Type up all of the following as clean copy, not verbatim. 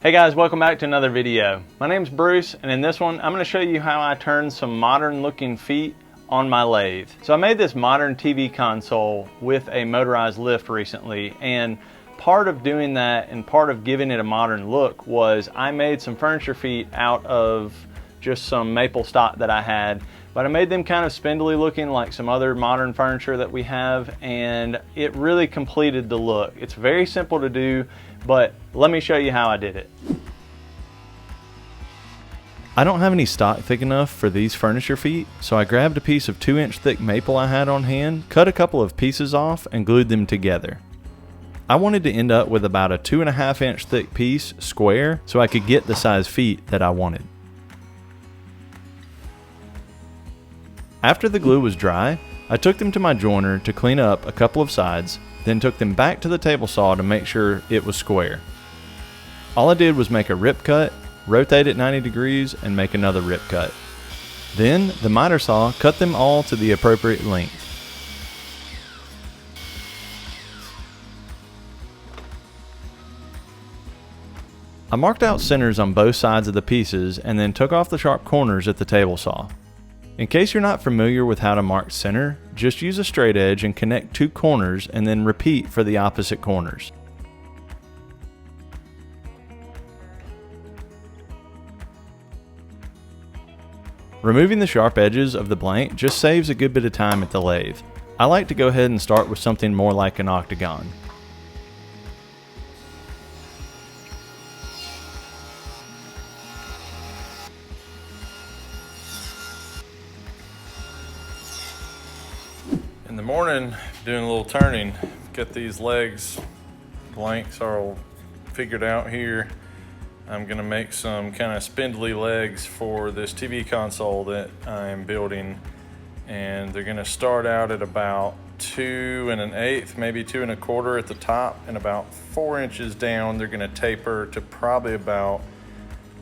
Hey guys, welcome back to another video. My name's Bruce, and in this one I'm going to show you how I turned some modern looking feet on my lathe. So I made this modern TV console with a motorized lift recently, and part of doing that and part of giving it a modern look was I made some furniture feet out of just some maple stock that I had, but I made them kind of spindly looking like some other modern furniture that we have, and it really completed the look. It's very simple to do, but let me show you how I did it. I don't have any stock thick enough for these furniture feet, so I grabbed a piece of 2-inch thick maple I had on hand, cut a couple of pieces off, and glued them together. I wanted to end up with about a 2.5-inch thick piece, square, so I could get the size feet that I wanted. After the glue was dry, I took them to my joiner to clean up a couple of sides, then took them back to the table saw to make sure it was square. All I did was make a rip cut, rotate it 90 degrees, and make another rip cut. Then the miter saw cut them all to the appropriate length. I marked out centers on both sides of the pieces and then took off the sharp corners at the table saw. In case you're not familiar with how to mark center, just use a straight edge and connect 2 corners and then repeat for the opposite corners. Removing the sharp edges of the blank just saves a good bit of time at the lathe. I like to go ahead and start with something more like an octagon. In the morning, doing a little turning, got these legs blanks all figured out here. I'm gonna make some kind of spindly legs for this TV console that I'm building, and they're gonna start out at about 2 1/8, maybe 2 1/4 at the top, and about 4 inches down they're gonna taper to probably about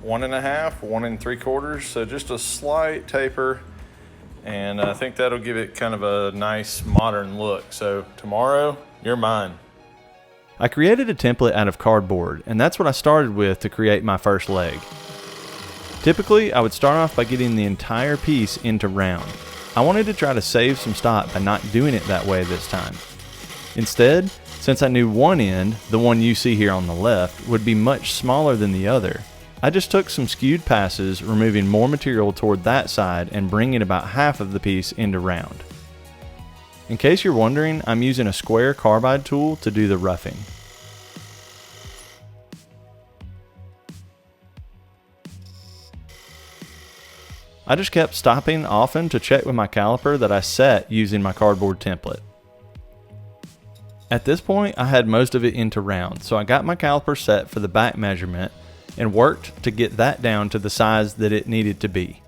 1 1/2, 1 3/4, so just a slight taper. And I think that'll give it kind of a nice modern look. So tomorrow, you're mine. I created a template out of cardboard, and that's what I started with to create my first leg. Typically, I would start off by getting the entire piece into round. I wanted to try to save some stock by not doing it that way this time. Instead, since I knew one end, the one you see here on the left, would be much smaller than the other, I just took some skewed passes, removing more material toward that side and bringing about half of the piece into round. In case you're wondering, I'm using a square carbide tool to do the roughing. I just kept stopping often to check with my caliper that I set using my cardboard template. At this point, I had most of it into round, so I got my caliper set for the back measurement and worked to get that down to the size that it needed to be.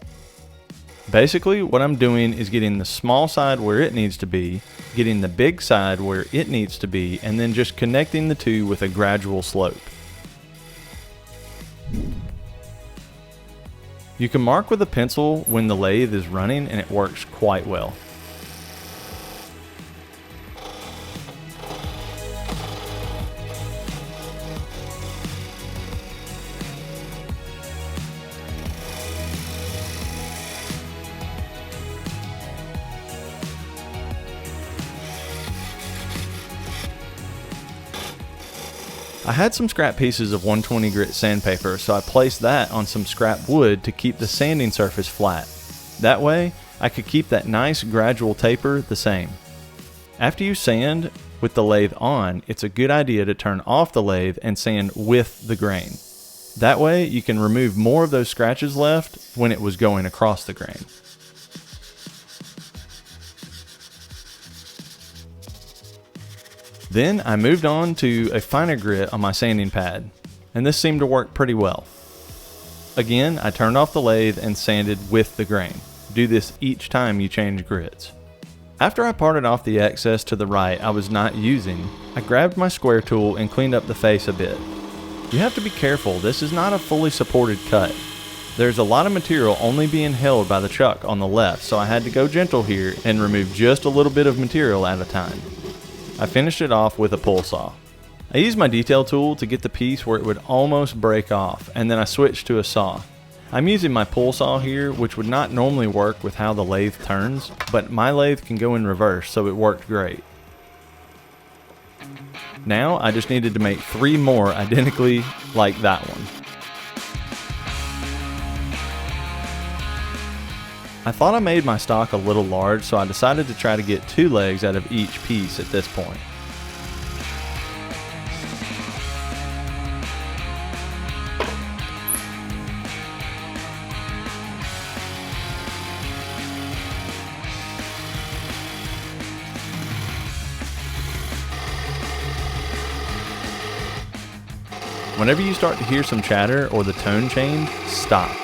Basically, what I'm doing is getting the small side where it needs to be, getting the big side where it needs to be, and then just connecting the two with a gradual slope. You can mark with a pencil when the lathe is running, and it works quite well. I had some scrap pieces of 120 grit sandpaper, so I placed that on some scrap wood to keep the sanding surface flat. That way, I could keep that nice gradual taper the same. After you sand with the lathe on, it's a good idea to turn off the lathe and sand with the grain. That way, you can remove more of those scratches left when it was going across the grain. Then I moved on to a finer grit on my sanding pad, and this seemed to work pretty well. Again, I turned off the lathe and sanded with the grain. Do this each time you change grits. After I parted off the excess to the right I was not using, I grabbed my square tool and cleaned up the face a bit. You have to be careful, this is not a fully supported cut. There's a lot of material only being held by the chuck on the left, so I had to go gentle here and remove just a little bit of material at a time. I finished it off with a pull saw. I used my detail tool to get the piece where it would almost break off, and then I switched to a saw. I'm using my pull saw here, which would not normally work with how the lathe turns, but my lathe can go in reverse, so it worked great. Now I just needed to make 3 more identically like that one. I thought I made my stock a little large, so I decided to try to get 2 legs out of each piece at this point. Whenever you start to hear some chatter or the tone change, stop.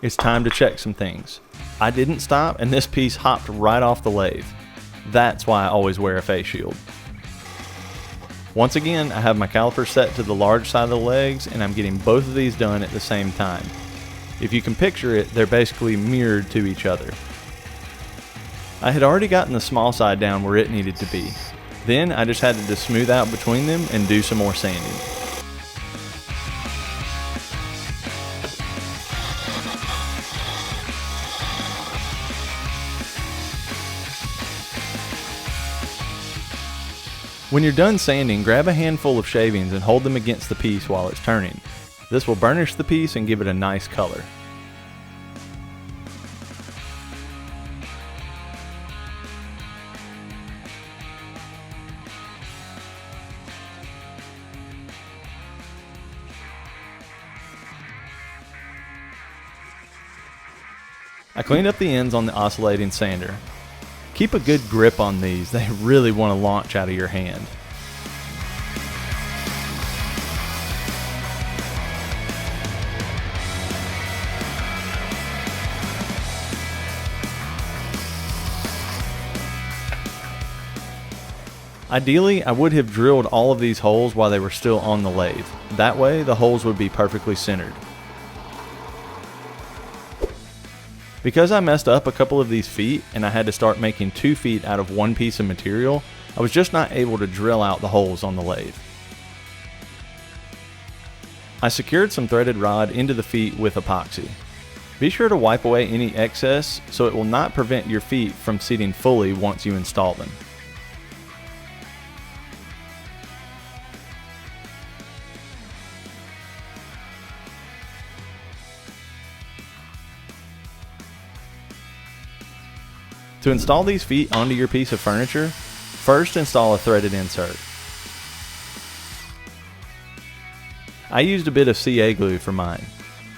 It's time to check some things. I didn't stop and this piece hopped right off the lathe. That's why I always wear a face shield. Once again, I have my caliper set to the large side of the legs and I'm getting both of these done at the same time. If you can picture it, they're basically mirrored to each other. I had already gotten the small side down where it needed to be. Then I just had to smooth out between them and do some more sanding. When you're done sanding, grab a handful of shavings and hold them against the piece while it's turning. This will burnish the piece and give it a nice color. I cleaned up the ends on the oscillating sander. Keep a good grip on these, they really want to launch out of your hand. Ideally, I would have drilled all of these holes while they were still on the lathe. That way, the holes would be perfectly centered. Because I messed up a couple of these feet and I had to start making 2 feet out of 1 piece of material, I was just not able to drill out the holes on the lathe. I secured some threaded rod into the feet with epoxy. Be sure to wipe away any excess so it will not prevent your feet from seating fully once you install them. To install these feet onto your piece of furniture, first install a threaded insert. I used a bit of CA glue for mine.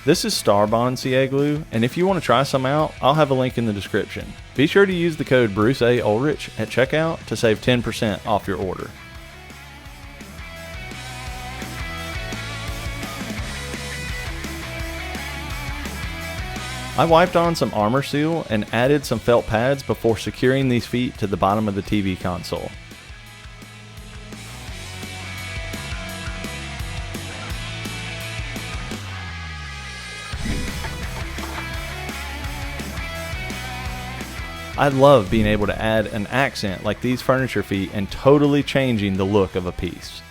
This is Starbond CA glue, and if you want to try some out, I'll have a link in the description. Be sure to use the code Bruce A. Ulrich at checkout to save 10% off your order. I wiped on some armor seal and added some felt pads before securing these feet to the bottom of the TV console. I love being able to add an accent like these furniture feet and totally changing the look of a piece.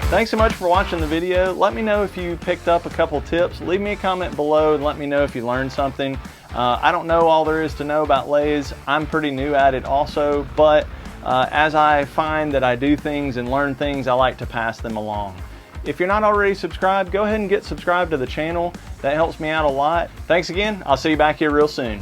Thanks so much for watching the video. Let me know if you picked up a couple tips. Leave me a comment below and let me know if you learned something. I don't know all there is to know about lathes. I'm pretty new at it also, but as I find that I do things and learn things, I like to pass them along. If you're not already subscribed, go ahead and get subscribed to the channel. That helps me out a lot. Thanks again. I'll see you back here real soon.